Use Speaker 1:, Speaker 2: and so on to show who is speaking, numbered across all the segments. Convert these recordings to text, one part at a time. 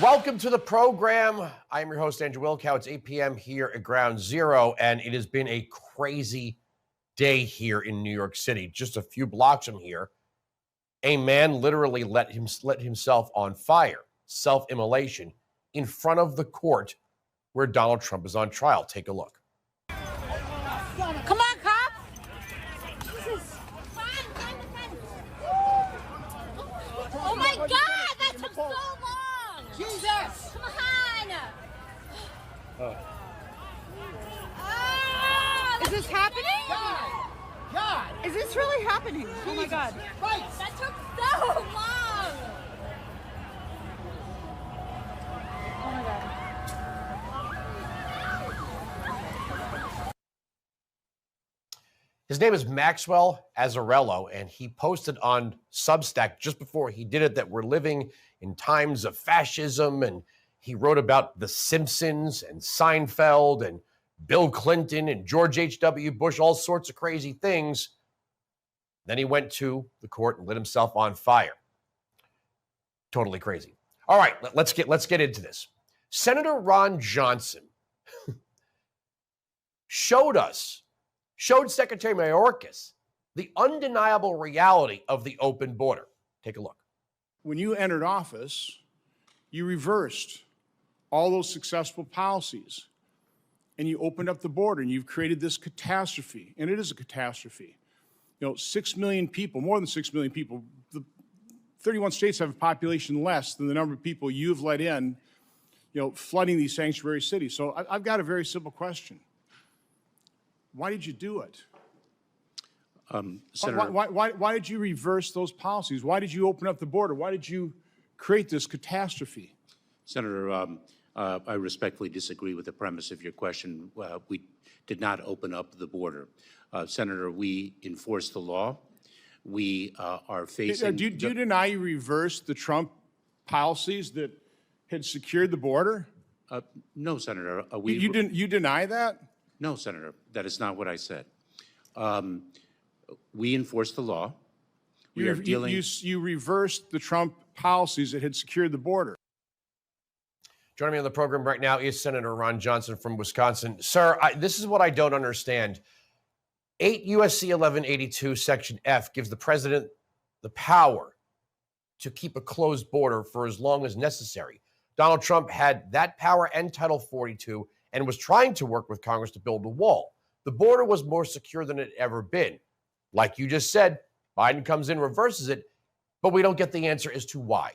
Speaker 1: Welcome to the program. I'm your host, Andrew Wilkow. It's 8 p.m. here at Ground Zero, and it has been a crazy day here in New York City. Just a few blocks from here, a man literally lit himself on fire, self-immolation, in front of the court where Donald Trump is on trial. Take a look.
Speaker 2: Come on, cop! Jesus! Oh my God! That took so long! Jesus! Come on!
Speaker 3: Is this happening?
Speaker 2: God!
Speaker 3: Is this really happening?
Speaker 2: Jesus.
Speaker 3: Oh my God!
Speaker 2: Right. That took so long!
Speaker 3: Oh my God!
Speaker 1: His name is Maxwell Azzarello, and he posted on Substack just before he did it that we're living in times of fascism, and he wrote about The Simpsons and Seinfeld and Bill Clinton and George H.W. Bush, all sorts of crazy things. Then he went to the court and lit himself on fire. Totally crazy. All right, let's get into this. Senator Ron Johnson showed Secretary Mayorkas the undeniable reality of the open border. Take a look.
Speaker 4: When you entered office, you reversed all those successful policies, and you opened up the border, and you've created this catastrophe, and it is a catastrophe. 6 million people, more than 6 million people, the 31 states have a population less than the number of people you've let in, flooding these sanctuary cities. So I've got a very simple question. Why did you do it?
Speaker 5: Senator,
Speaker 4: why did you reverse those policies? Why did you open up the border? Why did you create this catastrophe?
Speaker 5: Senator, I respectfully disagree with the premise of your question. We did not open up the border. Senator, we enforce the law. We are facing...
Speaker 4: Do you deny you reversed the Trump policies that had secured the border?
Speaker 5: No, Senator.
Speaker 4: You deny that?
Speaker 5: No, Senator. That is not what I said. We enforce the law.
Speaker 4: You reversed the Trump policies that had secured the border.
Speaker 1: Joining me on the program right now is Senator Ron Johnson from Wisconsin. Sir, this is what I don't understand. 8 U.S.C. 1182 Section F gives the president the power to keep a closed border for as long as necessary. Donald Trump had that power and Title 42 and was trying to work with Congress to build a wall. The border was more secure than it had ever been. Like you just said, Biden comes in, reverses it, but we don't get the answer as to why.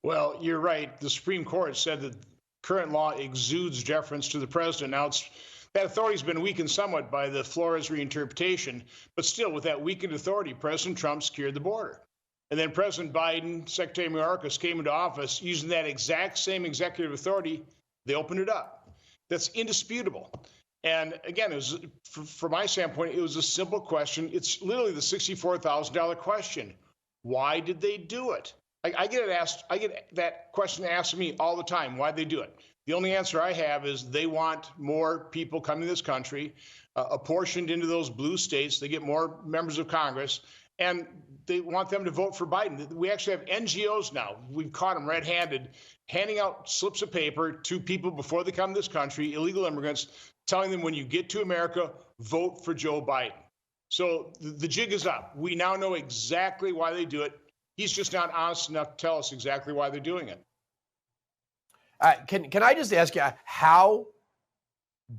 Speaker 6: Well, you're right. The Supreme Court said that current law exudes deference to the president. Now, that authority's been weakened somewhat by the Flores reinterpretation, but still, with that weakened authority, President Trump secured the border. And then President Biden, Secretary Mayorkas came into office using that exact same executive authority. They opened it up. That's indisputable. And again, it was, from my standpoint, it was a simple question. It's literally the $64,000 question. Why did they do it? I get that question asked of me all the time. Why'd they do it? The only answer I have is they want more people coming to this country, apportioned into those blue states. They get more members of Congress, and they want them to vote for Biden. We actually have NGOs now. We've caught them red-handed, handing out slips of paper to people before they come to this country, illegal immigrants, telling them when you get to America, vote for Joe Biden. So the jig is up. We now know exactly why they do it. He's just not honest enough to tell us exactly why they're doing it.
Speaker 1: Can I just ask you, how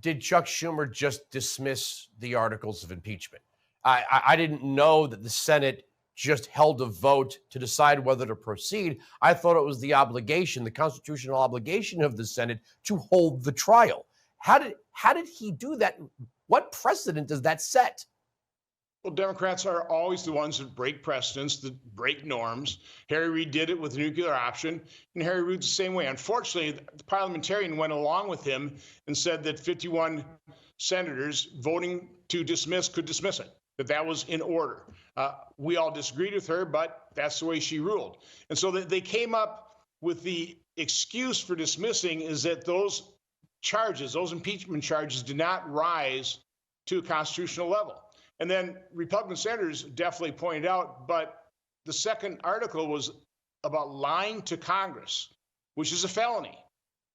Speaker 1: did Chuck Schumer just dismiss the articles of impeachment? I didn't know that the Senate just held a vote to decide whether to proceed. I thought it was the obligation, the constitutional obligation of the Senate to hold the trial. How did he do that? What precedent does that set?
Speaker 6: Well, Democrats are always the ones that break precedents, that break norms. Harry Reid did it with the nuclear option, and Harry Reid's the same way. Unfortunately, the parliamentarian went along with him and said that 51 senators voting to dismiss could dismiss it, that was in order. We all disagreed with her, but that's the way she ruled. And so they came up with the excuse for dismissing is that those charges, those impeachment charges, did not rise to a constitutional level. And then Republican senators definitely pointed out, but the second article was about lying to Congress, which is a felony.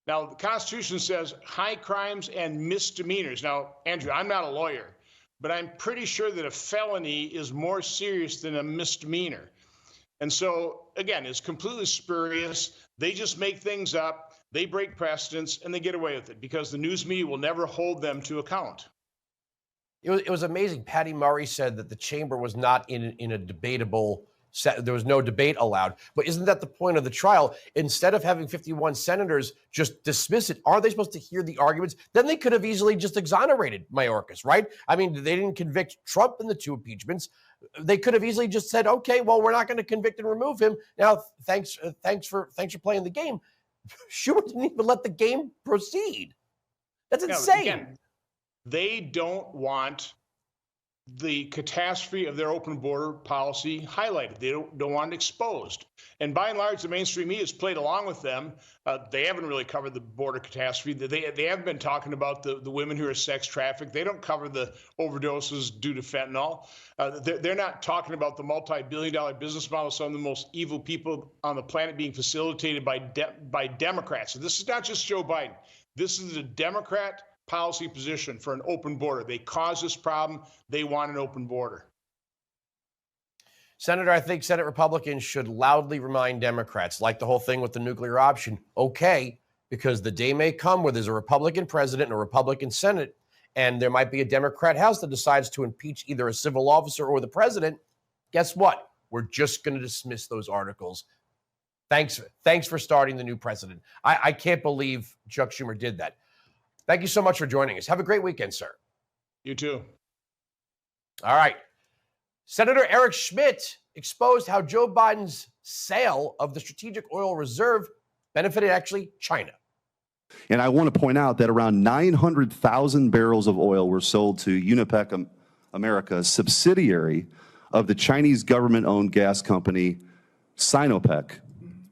Speaker 6: Now, the Constitution says high crimes and misdemeanors. Now, Andrew, I'm not a lawyer, but I'm pretty sure that a felony is more serious than a misdemeanor. And so, again, it's completely spurious. They just make things up, they break precedents, and they get away with it because the news media will never hold them to account.
Speaker 1: It was amazing. Patty Murray said that the chamber was not in a debatable set. There was no debate allowed. But isn't that the point of the trial? Instead of having 51 senators just dismiss it, aren't they supposed to hear the arguments? Then they could have easily just exonerated Mayorkas, right? I mean, they didn't convict Trump in the 2 impeachments. They could have easily just said, okay, well, we're not going to convict and remove him. Now, thanks for playing the game. Schumer didn't even let the game proceed. That's insane.
Speaker 6: Again, they don't want the catastrophe of their open border policy highlighted. They don't want it exposed. And by and large, the mainstream media has played along with them. They haven't really covered the border catastrophe. They haven't been talking about the women who are sex trafficked. They don't cover the overdoses due to fentanyl. They're not talking about the multi-billion-dollar business model of some of the most evil people on the planet being facilitated by Democrats. So this is not just Joe Biden. This is a Democrat policy position for an open border. They caused this problem. They want an open border.
Speaker 1: Senator, I think Senate Republicans should loudly remind Democrats, like the whole thing with the nuclear option, okay, because the day may come where there's a Republican president and a Republican Senate, and there might be a Democrat House that decides to impeach either a civil officer or the president. Guess what? We're just going to dismiss those articles. Thanks for starting the new precedent. I can't believe Chuck Schumer did that. Thank you so much for joining us. Have a great weekend, sir.
Speaker 6: You too.
Speaker 1: All right. Senator Eric Schmidt exposed how Joe Biden's sale of the Strategic Oil Reserve benefited actually China.
Speaker 7: And I want to point out that around 900,000 barrels of oil were sold to Unipec America, a subsidiary of the Chinese government-owned gas company Sinopec,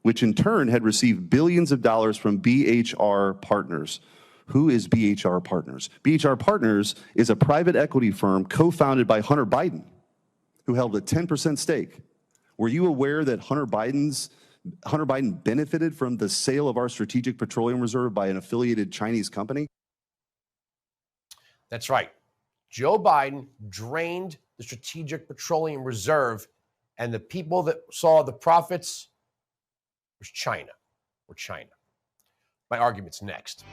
Speaker 7: which in turn had received billions of dollars from BHR Partners. Who is BHR Partners? BHR Partners is a private equity firm co-founded by Hunter Biden, who held a 10% stake. Were you aware that Hunter Biden benefited from the sale of our Strategic Petroleum Reserve by an affiliated Chinese company?
Speaker 1: That's right. Joe Biden drained the Strategic Petroleum Reserve, and the people that saw the profits was China. My argument's next.